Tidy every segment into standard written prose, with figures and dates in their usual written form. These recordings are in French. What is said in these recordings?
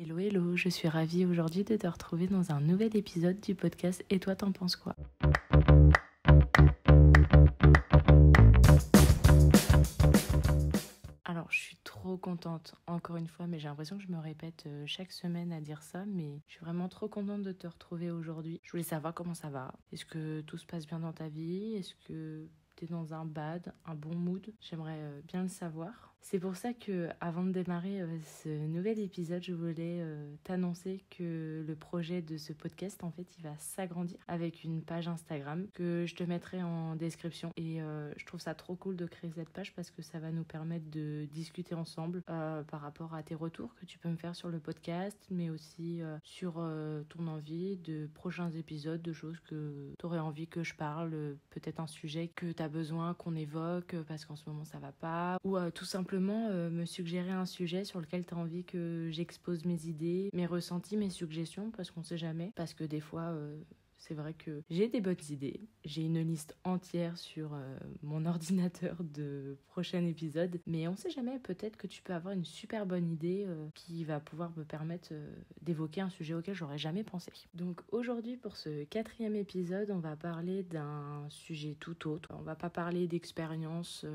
Hello, hello, je suis ravie aujourd'hui de te retrouver dans un nouvel épisode du podcast Et toi t'en penses quoi? Alors, je suis trop contente, encore une fois, mais j'ai l'impression que je me répète chaque semaine à dire ça, mais je suis vraiment trop contente de te retrouver aujourd'hui. Je voulais savoir comment ça va. Est-ce que tout se passe bien dans ta vie? Est-ce que t'es dans un bad, un bon mood? J'aimerais bien le savoir. C'est pour ça que, avant de démarrer ce nouvel épisode, je voulais t'annoncer que le projet de ce podcast, en fait, il va s'agrandir avec une page Instagram que je te mettrai en description. Et je trouve ça trop cool de créer cette page parce que ça va nous permettre de discuter ensemble par rapport à tes retours que tu peux me faire sur le podcast, mais aussi sur ton envie de prochains épisodes, de choses que tu aurais envie que je parle, peut-être un sujet que tu as besoin qu'on évoque parce qu'en ce moment ça va pas, ou tout simplement me suggérer un sujet sur lequel tu as envie que j'expose mes idées, mes ressentis, mes suggestions, parce qu'on sait jamais, parce que des fois c'est vrai que j'ai des bonnes idées. J'ai une liste entière sur mon ordinateur de prochains épisodes. Mais on sait jamais, peut-être que tu peux avoir une super bonne idée qui va pouvoir me permettre d'évoquer un sujet auquel j'aurais jamais pensé. Donc aujourd'hui, pour ce 4e épisode, on va parler d'un sujet tout autre. On va pas parler d'expérience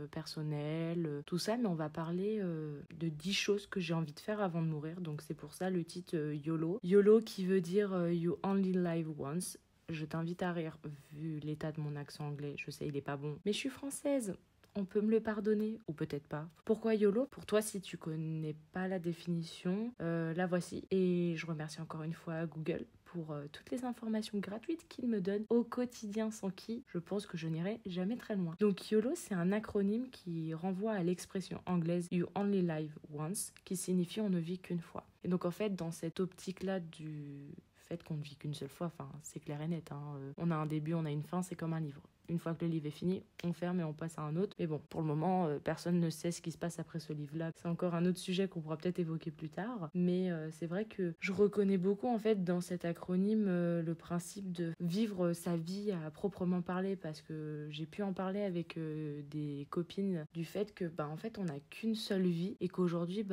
personnelle, tout ça, mais on va parler de 10 choses que j'ai envie de faire avant de mourir. Donc c'est pour ça le titre YOLO. YOLO qui veut dire You Only Live Once. Je t'invite à rire, vu l'état de mon accent anglais. Je sais, il est pas bon. Mais je suis française. On peut me le pardonner, ou peut-être pas. Pourquoi YOLO? Pour toi, si tu connais pas la définition, la voici. Et je remercie encore une fois Google pour toutes les informations gratuites qu'il me donne au quotidien, sans qui je pense que je n'irai jamais très loin. Donc YOLO, c'est un acronyme qui renvoie à l'expression anglaise You Only Live Once, qui signifie on ne vit qu'une fois. Et donc en fait, dans cette optique-là du fait qu'on ne vit qu'une seule fois, enfin c'est clair et net, on a un début, on a une fin, c'est comme un livre. Une fois que le livre est fini, on ferme et on passe à un autre. Mais bon, pour le moment, personne ne sait ce qui se passe après ce livre-là. C'est encore un autre sujet qu'on pourra peut-être évoquer plus tard. Mais c'est vrai que je reconnais beaucoup, en fait, dans cet acronyme, le principe de vivre sa vie à proprement parler. Parce que j'ai pu en parler avec des copines du fait que, en fait, on n'a qu'une seule vie. Et qu'aujourd'hui,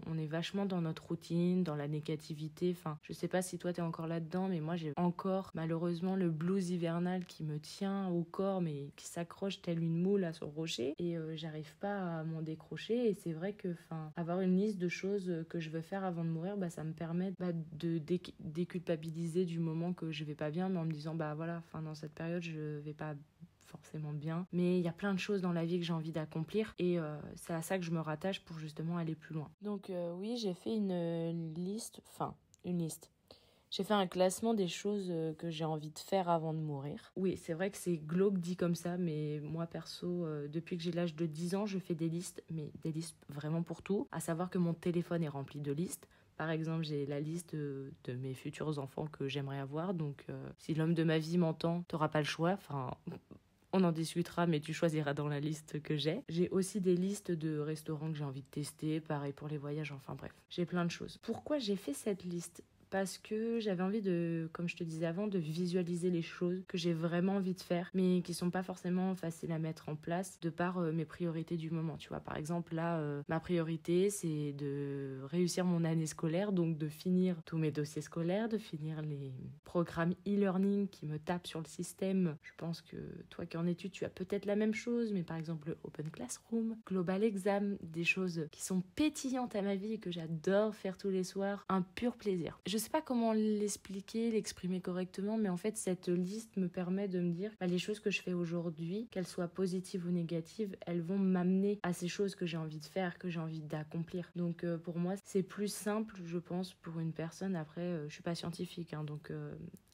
on est vachement dans notre routine, dans la négativité. Enfin, je sais pas si toi, t'es encore là-dedans, mais moi, j'ai encore, malheureusement, le blues hivernal qui me tient au corps mais qui s'accroche telle une moule à son rocher et j'arrive pas à m'en décrocher. Et c'est vrai que avoir une liste de choses que je veux faire avant de mourir, ça me permet de déculpabiliser du moment que je vais pas bien, mais en me disant voilà, dans cette période je vais pas forcément bien, mais il y a plein de choses dans la vie que j'ai envie d'accomplir et c'est à ça que je me rattache pour justement aller plus loin. Donc oui, j'ai fait une liste. J'ai fait un classement des choses que j'ai envie de faire avant de mourir. Oui, c'est vrai que c'est glauque dit comme ça, mais moi perso, depuis que j'ai l'âge de 10 ans, je fais des listes, mais des listes vraiment pour tout. À savoir que mon téléphone est rempli de listes. Par exemple, j'ai la liste de mes futurs enfants que j'aimerais avoir. Donc, si l'homme de ma vie m'entend, t'auras pas le choix. On en discutera, mais tu choisiras dans la liste que j'ai. J'ai aussi des listes de restaurants que j'ai envie de tester. Pareil pour les voyages, enfin bref. J'ai plein de choses. Pourquoi j'ai fait cette liste ? Parce que j'avais envie de, comme je te disais avant, de visualiser les choses que j'ai vraiment envie de faire, mais qui sont pas forcément faciles à mettre en place de par mes priorités du moment. Tu vois, par exemple, là, ma priorité, c'est de réussir mon année scolaire, donc de finir tous mes dossiers scolaires, de finir les programmes e-learning qui me tapent sur le système. Je pense que toi qui es en études, tu as peut-être la même chose, mais par exemple, le Open Classroom, Global Exam, des choses qui sont pétillantes à ma vie et que j'adore faire tous les soirs, un pur plaisir. Je sais pas comment l'expliquer, l'exprimer correctement, mais en fait, cette liste me permet de me dire les choses que je fais aujourd'hui, qu'elles soient positives ou négatives, elles vont m'amener à ces choses que j'ai envie de faire, que j'ai envie d'accomplir. Donc, pour moi, c'est plus simple, je pense, pour une personne. Après, je suis pas scientifique, donc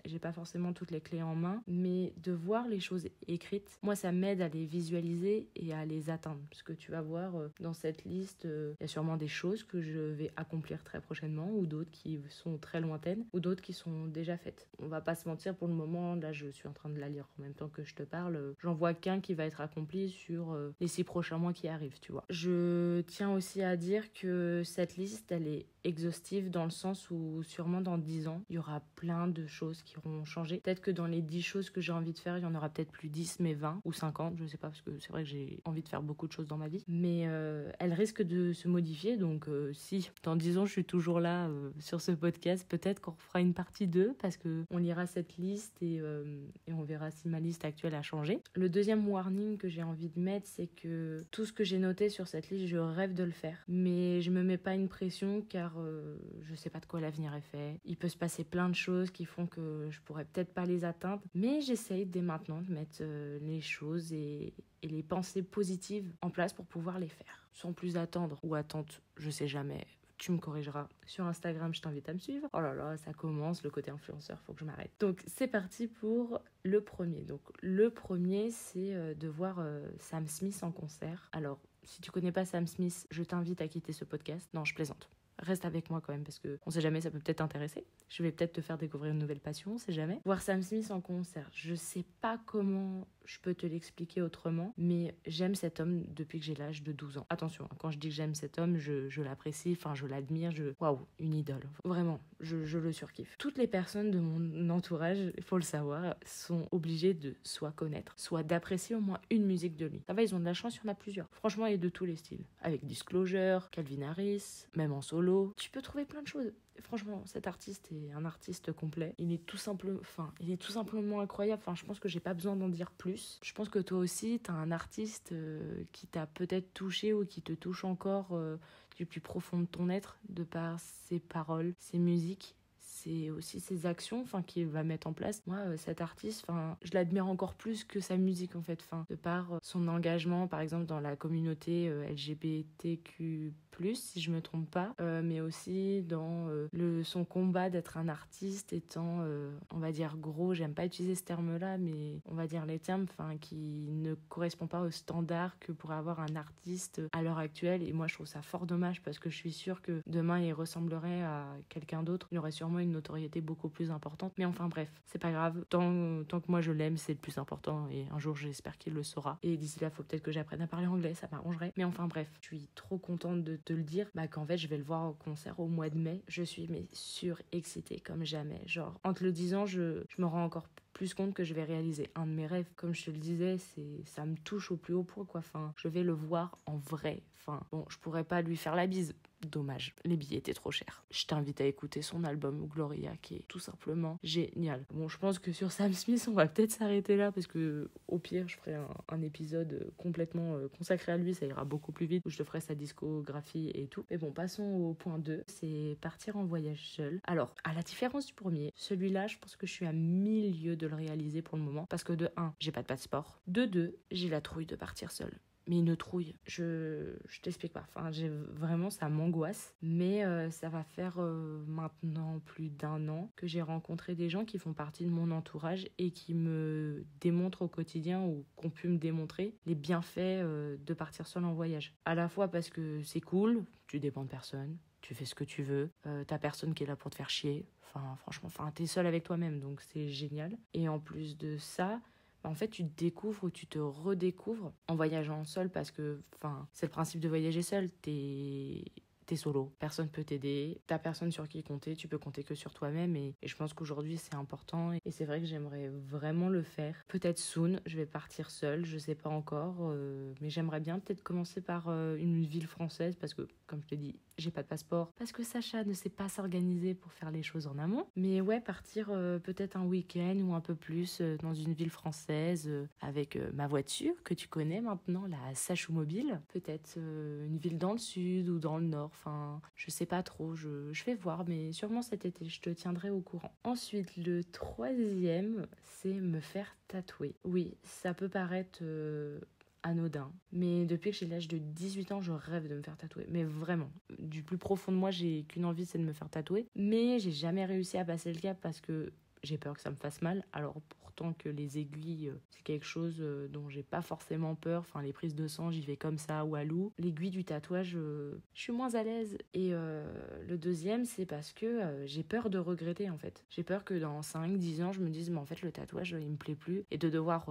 j'ai pas forcément toutes les clés en main, mais de voir les choses écrites, moi, ça m'aide à les visualiser et à les atteindre. Parce que tu vas voir, dans cette liste, il y a sûrement des choses que je vais accomplir très prochainement ou d'autres qui sont très très lointaines ou d'autres qui sont déjà faites. On va pas se mentir, pour le moment, là je suis en train de la lire en même temps que je te parle, j'en vois qu'un qui va être accompli sur les 6 prochains mois qui arrivent, tu vois. Je tiens aussi à dire que cette liste, elle est exhaustive dans le sens où sûrement dans 10 ans, il y aura plein de choses qui auront changé. Peut-être que dans les 10 choses que j'ai envie de faire, il y en aura peut-être plus 10, mais 20 ou 50, je sais pas, parce que c'est vrai que j'ai envie de faire beaucoup de choses dans ma vie. Mais elle risque de se modifier, donc si dans 10 ans je suis toujours là sur ce podcast, peut-être qu'on fera une partie 2 parce qu'on lira cette liste et on verra si ma liste actuelle a changé. Le deuxième warning que j'ai envie de mettre, c'est que tout ce que j'ai noté sur cette liste, je rêve de le faire. Mais je me mets pas une pression car je sais pas de quoi l'avenir est fait. Il peut se passer plein de choses qui font que je pourrais peut-être pas les atteindre, mais j'essaye dès maintenant de mettre les choses et les pensées positives en place pour pouvoir les faire. Sans plus attendre ou attente, je sais jamais. Tu me corrigeras. Sur Instagram, je t'invite à me suivre. Oh là là, ça commence, le côté influenceur, faut que je m'arrête. Donc, c'est parti pour le premier. Donc, le premier, c'est de voir Sam Smith en concert. Alors, si tu connais pas Sam Smith, je t'invite à quitter ce podcast. Non, je plaisante. Reste avec moi quand même parce que on sait jamais, ça peut peut-être t'intéresser. Je vais peut-être te faire découvrir une nouvelle passion, on sait jamais. Voir Sam Smith en concert, je sais pas comment je peux te l'expliquer autrement, mais j'aime cet homme depuis que j'ai l'âge de 12 ans. Attention, quand je dis que j'aime cet homme, je l'apprécie, enfin je l'admire, waouh, une idole. Vraiment, je le surkiffe. Toutes les personnes de mon entourage, il faut le savoir, sont obligées de soit connaître, soit d'apprécier au moins une musique de lui. Ça va, ils ont de la chance, il y en a plusieurs. Franchement, il est de tous les styles. Avec Disclosure, Calvin Harris, même en solo. Tu peux trouver plein de choses. Franchement, cet artiste est un artiste complet. Il est tout simplement incroyable. Enfin, je pense que j'ai pas besoin d'en dire plus. Je pense que toi aussi, t'as un artiste qui t'a peut-être touché ou qui te touche encore du plus profond de ton être, de par ses paroles, ses musiques. C'est aussi ses actions qu'il va mettre en place. Moi, cet artiste, je l'admire encore plus que sa musique en fait. De par son engagement, par exemple, dans la communauté LGBTQ+, si je me trompe pas, mais aussi dans son combat d'être un artiste étant, on va dire gros, j'aime pas utiliser ce terme-là, mais on va dire les termes qui ne correspondent pas aux standards que pourrait avoir un artiste à l'heure actuelle. Et moi, je trouve ça fort dommage parce que je suis sûre que demain, il ressemblerait à quelqu'un d'autre. Il aurait sûrement une notoriété beaucoup plus importante. Mais enfin bref, c'est pas grave. Tant que moi je l'aime, c'est le plus important. Et un jour, j'espère qu'il le saura. Et d'ici là, faut peut-être que j'apprenne à parler anglais, ça m'arrangerait. Mais enfin bref, je suis trop contente de te le dire, qu'en fait, je vais le voir au concert au mois de mai. Je suis surexcitée comme jamais. Genre, en te le disant, je me rends encore plus compte que je vais réaliser un de mes rêves. Comme je te le disais, ça me touche au plus haut point, quoi. Je vais le voir en vrai. Bon, je pourrais pas lui faire la bise. Dommage, les billets étaient trop chers. Je t'invite à écouter son album Gloria, qui est tout simplement génial. Bon, je pense que sur Sam Smith, on va peut-être s'arrêter là, parce que au pire, je ferai un épisode complètement consacré à lui, ça ira beaucoup plus vite, où je te ferai sa discographie et tout. Mais bon, passons au point 2, c'est partir en voyage seul. Alors, à la différence du premier, celui-là, je pense que je suis à 1000 lieues de le réaliser pour le moment, parce que de 1, j'ai pas de passeport. De 2, j'ai la trouille de partir seule. Mais une trouille, je t'explique pas. Vraiment, ça m'angoisse. Mais ça va faire maintenant plus d'1 an que j'ai rencontré des gens qui font partie de mon entourage et qui me démontrent au quotidien ou qu'ont pu me démontrer les bienfaits de partir seul en voyage. À la fois parce que c'est cool, tu dépends de personne, tu fais ce que tu veux, t'as personne qui est là pour te faire chier. Franchement, t'es seul avec toi-même, donc c'est génial. Et en plus de ça, en fait, tu te découvres ou tu te redécouvres en voyageant seul parce que, c'est le principe de voyager seul. T'es solo, personne peut t'aider, t'as personne sur qui compter, tu peux compter que sur toi-même et je pense qu'aujourd'hui c'est important et c'est vrai que j'aimerais vraiment le faire. Peut-être soon, je vais partir seule, je sais pas encore, mais j'aimerais bien peut-être commencer par une ville française parce que, comme je te dis, j'ai pas de passeport, parce que Sacha ne sait pas s'organiser pour faire les choses en amont. Mais ouais, partir peut-être un week-end ou un peu plus dans une ville française avec ma voiture que tu connais maintenant, la Sachou Mobile. Peut-être une ville dans le sud ou dans le nord, je sais pas trop, je vais voir, mais sûrement cet été, je te tiendrai au courant. Ensuite, le troisième, c'est me faire tatouer. Oui, ça peut paraître anodin, mais depuis que j'ai l'âge de 18 ans, je rêve de me faire tatouer, mais vraiment, du plus profond de moi, j'ai qu'une envie, c'est de me faire tatouer, mais j'ai jamais réussi à passer le cap parce que j'ai peur que ça me fasse mal. Alors pourtant, D'autant que les aiguilles, c'est quelque chose dont j'ai pas forcément peur. Enfin, les prises de sang, j'y vais comme ça ou à l'eau. L'aiguille du tatouage, je suis moins à l'aise. Et le deuxième, c'est parce que j'ai peur de regretter, en fait. J'ai peur que dans 5-10 ans, je me dise, mais en fait, le tatouage, il me plaît plus. Et de devoir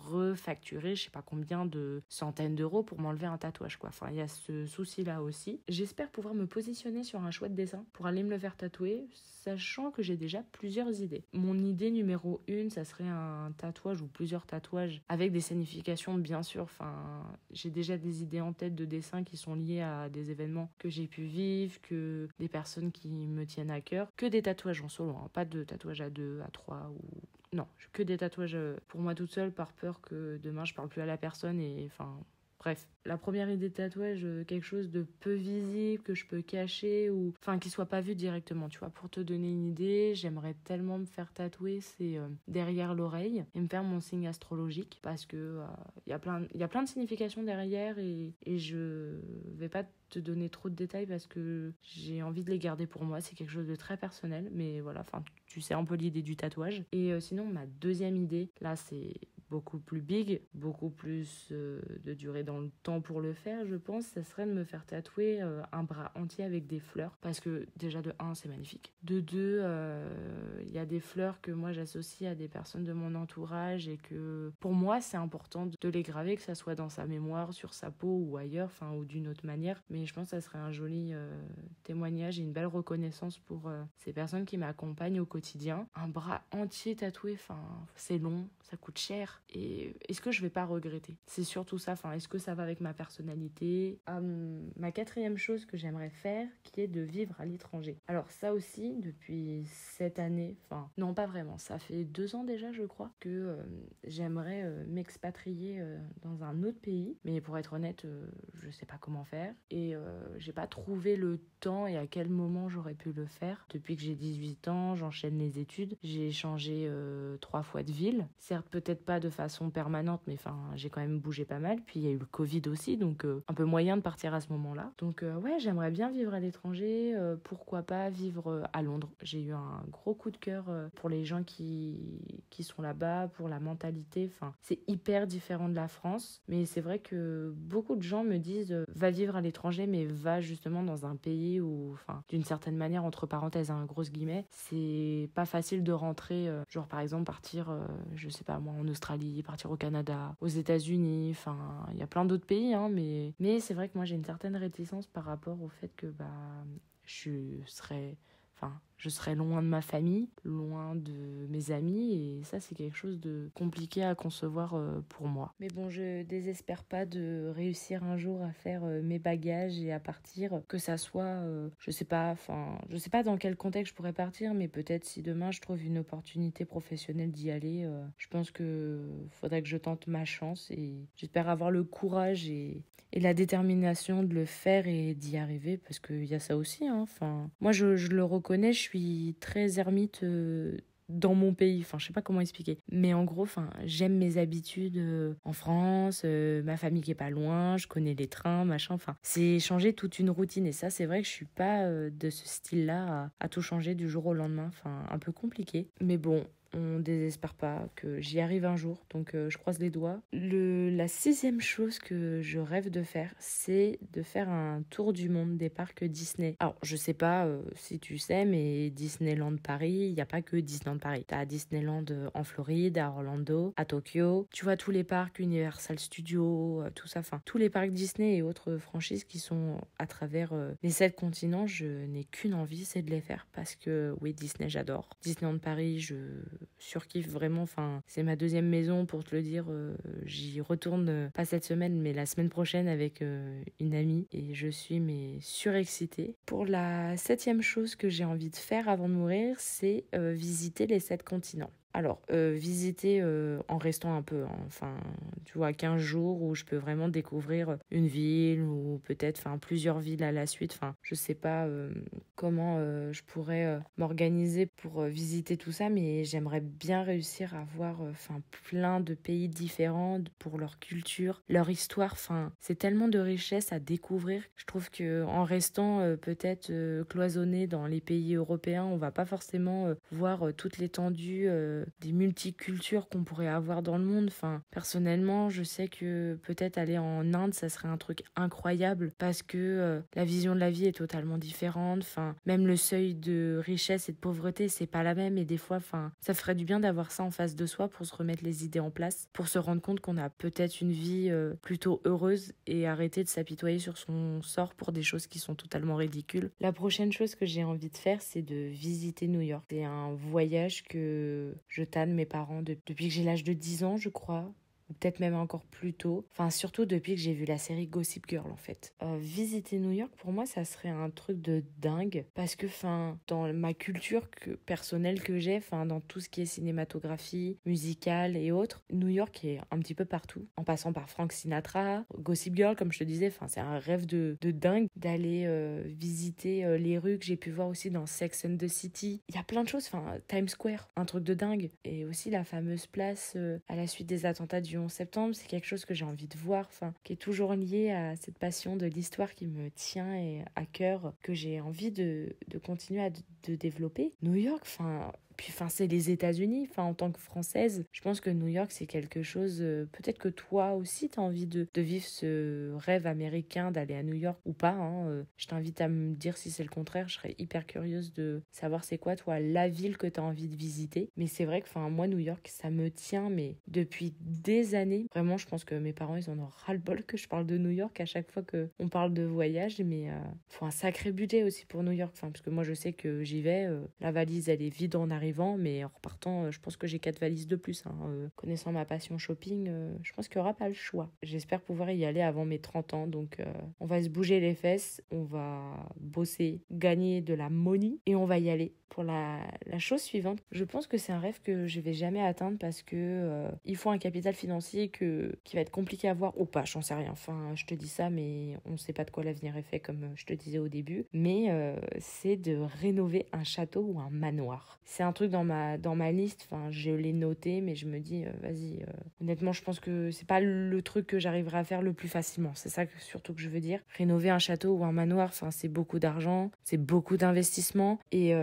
refacturer, je sais pas combien de centaines d'euros pour m'enlever un tatouage, quoi. Enfin, il y a ce souci-là aussi. J'espère pouvoir me positionner sur un chouette dessin pour aller me le faire tatouer, sachant que j'ai déjà plusieurs idées. Mon idée numéro 1, ça serait un tatouage ou plusieurs tatouages avec des significations, bien sûr. Enfin, j'ai déjà des idées en tête de dessins qui sont liés à des événements que j'ai pu vivre, que des personnes qui me tiennent à cœur, que des tatouages en solo, hein, pas de tatouages à 2, à 3 ou... Non, que des tatouages pour moi toute seule par peur que demain je parle plus à la personne et enfin... Bref, la première idée de tatouage, quelque chose de peu visible, que je peux cacher, ou enfin qui soit pas vu directement, tu vois. Pour te donner une idée, j'aimerais tellement me faire tatouer, c'est derrière l'oreille, et me faire mon signe astrologique, parce que il y a plein de significations derrière, et je vais pas te donner trop de détails parce que j'ai envie de les garder pour moi. C'est quelque chose de très personnel, mais voilà, enfin tu sais un peu l'idée du tatouage. Et sinon, ma deuxième idée, là c'est beaucoup plus big, beaucoup plus de durée dans le temps pour le faire, je pense, ça serait de me faire tatouer un bras entier avec des fleurs. Parce que déjà de 1, c'est magnifique. De 2, il y a des fleurs que moi j'associe à des personnes de mon entourage et que pour moi c'est important de les graver, que ça soit dans sa mémoire, sur sa peau ou ailleurs, enfin ou d'une autre manière. Mais je pense que ça serait un joli témoignage et une belle reconnaissance pour ces personnes qui m'accompagnent au quotidien. Un bras entier tatoué, enfin c'est long, ça coûte cher. Et est-ce que je vais pas regretter? C'est surtout ça, enfin, est-ce que ça va avec ma personnalité? Ma 4e chose que j'aimerais faire, qui est de vivre à l'étranger. Alors ça aussi, depuis cette année, enfin, non pas vraiment, ça fait 2 ans déjà, je crois, que j'aimerais m'expatrier dans un autre pays. Mais pour être honnête, je sais pas comment faire. Et j'ai pas trouvé le temps et à quel moment j'aurais pu le faire. Depuis que j'ai 18 ans, j'enchaîne les études. J'ai changé 3 fois de ville. Certes, peut-être pas de façon permanente, mais enfin, j'ai quand même bougé pas mal. Puis il y a eu le Covid aussi, donc un peu moyen de partir à ce moment-là. Donc ouais, j'aimerais bien vivre à l'étranger. Pourquoi pas vivre à Londres. J'ai eu un gros coup de cœur pour les gens qui sont là-bas, pour la mentalité. Enfin, c'est hyper différent de la France, mais c'est vrai que beaucoup de gens me disent va vivre à l'étranger, mais va justement dans un pays où, enfin, d'une certaine manière, entre parenthèses, hein, grosses guillemets, c'est pas facile de rentrer, genre par exemple partir, je sais pas moi, en Australie, partir au Canada, aux États-Unis, enfin, il y a plein d'autres pays, hein, mais c'est vrai que moi j'ai une certaine réticence par rapport au fait que bah, je serais... Enfin, je serais loin de ma famille, loin de mes amis, et ça, c'est quelque chose de compliqué à concevoir pour moi. Mais bon, je désespère pas de réussir un jour à faire mes bagages et à partir, que ça soit, je sais pas dans quel contexte je pourrais partir, mais peut-être si demain je trouve une opportunité professionnelle d'y aller, je pense que faudrait que je tente ma chance et j'espère avoir le courage et la détermination de le faire et d'y arriver, parce qu'il y a ça aussi, hein. Enfin, moi je le reconnais, je suis très ermite dans mon pays, enfin je sais pas comment expliquer, mais en gros, enfin j'aime mes habitudes en France, ma famille qui est pas loin, je connais les trains, machin, enfin c'est changer toute une routine, et ça c'est vrai que je suis pas de ce style-là à tout changer du jour au lendemain, enfin un peu compliqué, mais bon, on désespère pas que j'y arrive un jour, donc je croise les doigts. La 6e chose que je rêve de faire, c'est de faire un tour du monde des parcs Disney. Alors, je sais pas si tu sais, mais Disneyland Paris, il n'y a pas que Disneyland Paris. T'as Disneyland en Floride, à Orlando, à Tokyo. Tu vois tous les parcs Universal Studios, tout ça, enfin, tous les parcs Disney et autres franchises qui sont à travers les 7 continents, je n'ai qu'une envie, c'est de les faire. Parce que, oui, Disney, j'adore. Disneyland Paris, je surkiffe vraiment, enfin c'est ma 2e maison pour te le dire, j'y retourne pas cette semaine mais la semaine prochaine avec une amie et je suis surexcitée. Pour la 7e chose que j'ai envie de faire avant de mourir, c'est visiter les 7 continents. Alors, visiter en restant un peu, hein, enfin, tu vois, 15 jours où je peux vraiment découvrir une ville ou peut-être plusieurs villes à la suite. Enfin, je sais pas comment je pourrais m'organiser pour visiter tout ça, mais j'aimerais bien réussir à voir plein de pays différents pour leur culture, leur histoire. Enfin, c'est tellement de richesses à découvrir. Je trouve que en restant peut-être cloisonné dans les pays européens, on va pas forcément voir toute l'étendue des multicultures qu'on pourrait avoir dans le monde. Enfin, personnellement, je sais que peut-être aller en Inde, ça serait un truc incroyable parce que la vision de la vie est totalement différente. Enfin, même le seuil de richesse et de pauvreté, c'est pas la même. Et des fois, enfin, ça ferait du bien d'avoir ça en face de soi pour se remettre les idées en place, pour se rendre compte qu'on a peut-être une vie plutôt heureuse et arrêter de s'apitoyer sur son sort pour des choses qui sont totalement ridicules. La prochaine chose que j'ai envie de faire, c'est de visiter New York. C'est un voyage que je tanne mes parents depuis que j'ai l'âge de 10 ans, je crois. Ou peut-être même encore plus tôt. Enfin, surtout depuis que j'ai vu la série Gossip Girl, en fait. Visiter New York, pour moi, ça serait un truc de dingue. Parce que, enfin, dans ma culture personnelle que j'ai, enfin, dans tout ce qui est cinématographie, musicale et autres, New York est un petit peu partout. En passant par Frank Sinatra, Gossip Girl, comme je te disais, enfin, c'est un rêve de dingue d'aller visiter les rues que j'ai pu voir aussi dans Sex and the City. Il y a plein de choses, enfin, Times Square, un truc de dingue. Et aussi la fameuse place à la suite des attentats du 11 septembre, c'est quelque chose que j'ai envie de voir, enfin, qui est toujours lié à cette passion de l'histoire qui me tient et à cœur, que j'ai envie de continuer de développer. New York, enfin... Puis, enfin, c'est les États-Unis. Enfin, en tant que Française, je pense que New York, c'est quelque chose... peut-être que toi aussi, tu as envie de vivre ce rêve américain d'aller à New York ou pas. Je t'invite à me dire si c'est le contraire. Je serais hyper curieuse de savoir c'est quoi, toi, la ville que tu as envie de visiter. Mais c'est vrai que, enfin, moi, New York, ça me tient, mais depuis des années. Vraiment, je pense que mes parents, ils en ont ras-le-bol que je parle de New York à chaque fois qu'on parle de voyage. Mais faut un sacré budget aussi pour New York. Enfin, parce que moi, je sais que j'y vais. La valise, elle est vide en arrivant, mais en repartant, je pense que j'ai 4 valises de plus. Connaissant ma passion shopping, je pense qu'il n'y aura pas le choix. J'espère pouvoir y aller avant mes 30 ans, donc on va se bouger les fesses, on va bosser, gagner de la money, et on va y aller. Pour la chose suivante, je pense que c'est un rêve que je vais jamais atteindre parce que il faut un capital financier qui va être compliqué à avoir ou pas, j'en sais rien. Enfin, je te dis ça, mais on ne sait pas de quoi l'avenir est fait, comme je te disais au début. Mais c'est de rénover un château ou un manoir. C'est un truc dans ma liste, enfin, je l'ai noté, mais je me dis, vas-y, honnêtement, je pense que c'est pas le truc que j'arriverai à faire le plus facilement. C'est ça surtout que je veux dire. Rénover un château ou un manoir, enfin, c'est beaucoup d'argent, c'est beaucoup d'investissement. Et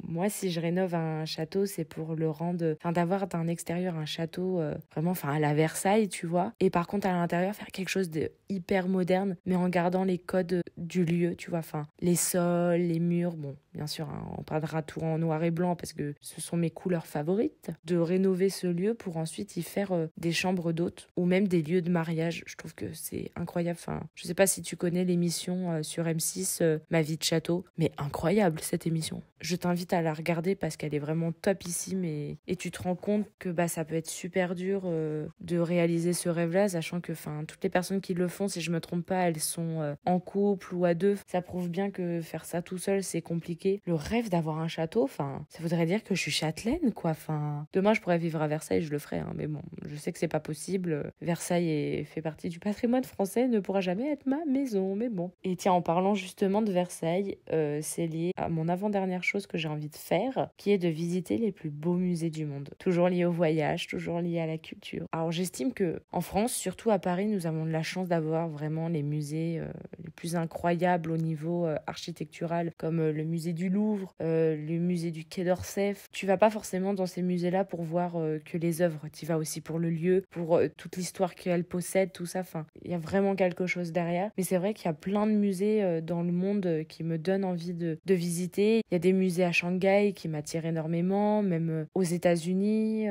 moi, si je rénove un château, c'est pour le rendre, enfin, d'avoir d'un extérieur un château vraiment, enfin, à la Versailles, tu vois. Et par contre, à l'intérieur, faire quelque chose de hyper moderne, mais en gardant les codes du lieu, tu vois. Enfin, les sols, les murs, bon, bien sûr, on parlera tout en noir et blanc parce que ce sont mes couleurs favorites. De rénover ce lieu pour ensuite y faire des chambres d'hôtes ou même des lieux de mariage. Je trouve que c'est incroyable. Enfin, je sais pas si tu connais l'émission sur M6, Ma vie de château, mais incroyable cette émission. Je t'invite à la regarder parce qu'elle est vraiment topissime et tu te rends compte que bah, ça peut être super dur de réaliser ce rêve-là, sachant que toutes les personnes qui le font, si je me trompe pas, elles sont en couple ou à deux. Ça prouve bien que faire ça tout seul, c'est compliqué. Le rêve d'avoir un château, ça voudrait dire que je suis châtelaine, quoi. Demain, je pourrais vivre à Versailles, je le ferais, mais bon, je sais que c'est pas possible. Versailles fait partie du patrimoine français, ne pourra jamais être ma maison, mais bon. Et tiens, en parlant justement de Versailles, c'est lié à mon avant-dernière chose que j'ai envie de faire, qui est de visiter les plus beaux musées du monde. Toujours lié au voyage, toujours lié à la culture. Alors j'estime que en France, surtout à Paris, nous avons de la chance d'avoir vraiment les musées les plus incroyables au niveau architectural, comme le musée du Louvre, le musée du Quai d'Orsay. Tu vas pas forcément dans ces musées-là pour voir que les œuvres, tu vas aussi pour le lieu, pour toute l'histoire qu'elles possèdent, tout ça. Enfin, il y a vraiment quelque chose derrière. Mais c'est vrai qu'il y a plein de musées dans le monde qui me donnent envie de visiter. Il y a des musées à Shanghai qui m'attirent énormément, même aux États-Unis.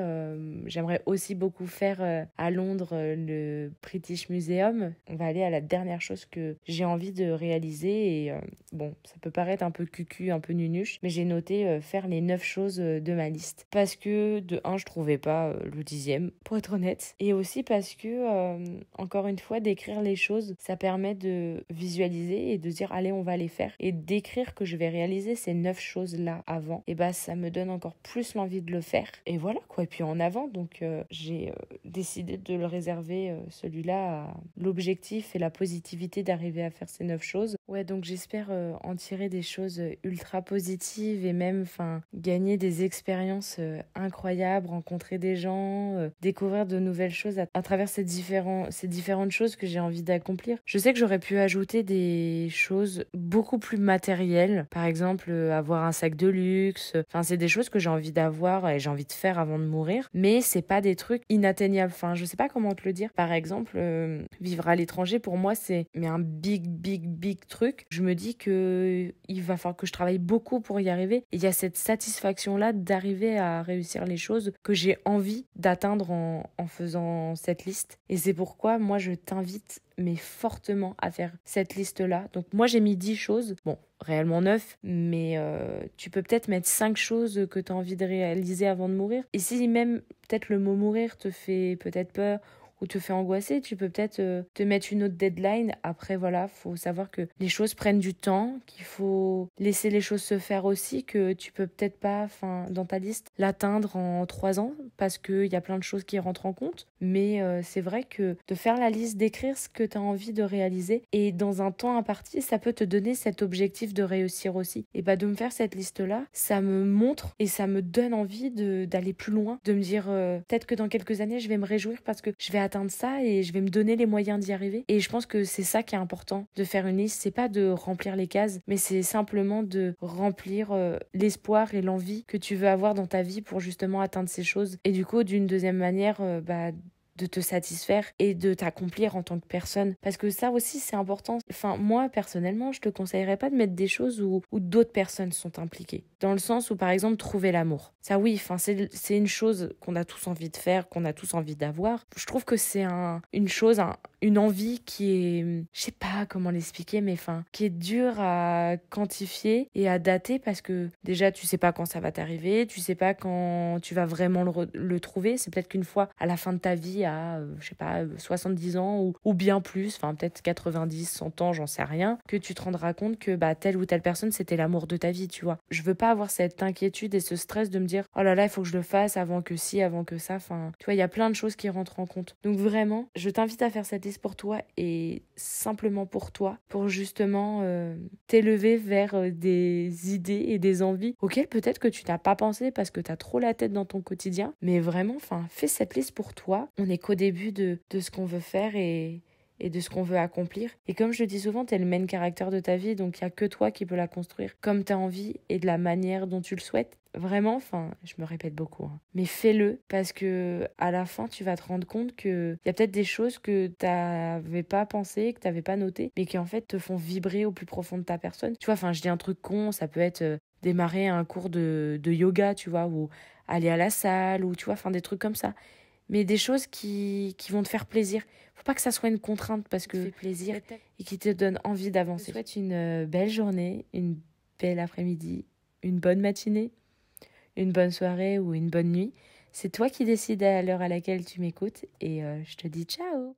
J'aimerais aussi beaucoup faire à Londres le British Museum. On va aller à la dernière chose que j'ai envie de réaliser et bon, ça peut paraître un peu cucu, un peu nunuche, mais j'ai noté faire les 9 choses de ma liste. Parce que de 1, je trouvais pas le 10e, pour être honnête. Et aussi parce que, encore une fois, d'écrire les choses, ça permet de visualiser et de dire allez, on va les faire. Et d'écrire que je vais réaliser ces 9 choses-là avant, et bah ça me donne encore plus l'envie de le faire. Et voilà quoi, et puis en avant, donc j'ai décidé de le réserver celui-là à l'objectif et la positivité d'arriver à faire ces 9 choses. Ouais, donc j'espère en tirer des choses ultra ultra positive et même gagner des expériences incroyables, rencontrer des gens, découvrir de nouvelles choses à travers ces différentes choses que j'ai envie d'accomplir. Je sais que j'aurais pu ajouter des choses beaucoup plus matérielles, par exemple avoir un sac de luxe. C'est des choses que j'ai envie d'avoir et j'ai envie de faire avant de mourir, mais c'est pas des trucs inatteignables. Je sais pas comment te le dire. Par exemple, vivre à l'étranger pour moi c'est un big truc. Je me dis que il va falloir que je travaille beaucoup pour y arriver. Et il y a cette satisfaction là d'arriver à réussir les choses que j'ai envie d'atteindre en faisant cette liste. Et c'est pourquoi moi je t'invite mais fortement à faire cette liste-là. Donc moi j'ai mis 10 choses, bon réellement 9, mais tu peux peut-être mettre 5 choses que tu as envie de réaliser avant de mourir. Et si même peut-être le mot mourir te fait peut-être peur ou te fait angoisser, tu peux peut-être te mettre une autre deadline. Après, voilà, faut savoir que les choses prennent du temps, qu'il faut laisser les choses se faire aussi, que tu peux peut-être pas, dans ta liste, l'atteindre en 3 ans, parce qu'il y a plein de choses qui rentrent en compte. Mais c'est vrai que de faire la liste, d'écrire ce que tu as envie de réaliser, et dans un temps imparti, ça peut te donner cet objectif de réussir aussi. Et de me faire cette liste-là, ça me montre et ça me donne envie d'aller plus loin, de me dire peut-être que dans quelques années, je vais me réjouir parce que je vais atteindre ça et je vais me donner les moyens d'y arriver. Et je pense que c'est ça qui est important de faire une liste. C'est pas de remplir les cases, mais c'est simplement de remplir l'espoir et l'envie que tu veux avoir dans ta vie pour justement atteindre ces choses. Et du coup, d'une deuxième manière, de te satisfaire et de t'accomplir en tant que personne. Parce que ça aussi, c'est important. Moi, personnellement, je te conseillerais pas de mettre des choses où d'autres personnes sont impliquées. Dans le sens où, par exemple, trouver l'amour. Ça, oui, c'est une chose qu'on a tous envie de faire, qu'on a tous envie d'avoir. Je trouve que c'est une chose, une envie qui est, je sais pas comment l'expliquer, mais qui est dure à quantifier et à dater parce que déjà, tu sais pas quand ça va t'arriver, tu sais pas quand tu vas vraiment le trouver. C'est peut-être qu'une fois à la fin de ta vie, à, je sais pas, 70 ans ou bien plus, peut-être 90, 100 ans, j'en sais rien, que tu te rendras compte que telle ou telle personne, c'était l'amour de ta vie, tu vois. Je veux pas avoir cette inquiétude et ce stress de me dire, oh là là, il faut que je le fasse avant que ci, avant que ça. Tu vois, il y a plein de choses qui rentrent en compte. Donc vraiment, je t'invite à faire cette liste pour toi et simplement pour toi, pour justement t'élever vers des idées et des envies auxquelles peut-être que tu n'as pas pensé parce que tu as trop la tête dans ton quotidien. Mais vraiment, fais cette liste pour toi. On n'est qu'au début de ce qu'on veut faire et de ce qu'on veut accomplir. Et comme je le dis souvent, t'es le main character de ta vie, donc il n'y a que toi qui peux la construire comme tu as envie et de la manière dont tu le souhaites. Vraiment, je me répète beaucoup, mais fais-le parce que à la fin, tu vas te rendre compte qu'il y a peut-être des choses que tu n'avais pas pensé, que tu n'avais pas noté, mais qui en fait te font vibrer au plus profond de ta personne. Tu vois, je dis un truc con, ça peut être démarrer un cours de yoga, tu vois, ou aller à la salle, ou tu vois, des trucs comme ça. Mais des choses qui vont te faire plaisir. Faut pas que ça soit une contrainte parce que ça fait plaisir et qui te donne envie d'avancer. Je te souhaite une belle journée, une belle après-midi, une bonne matinée, une bonne soirée ou une bonne nuit. C'est toi qui décides à l'heure à laquelle tu m'écoutes et je te dis ciao.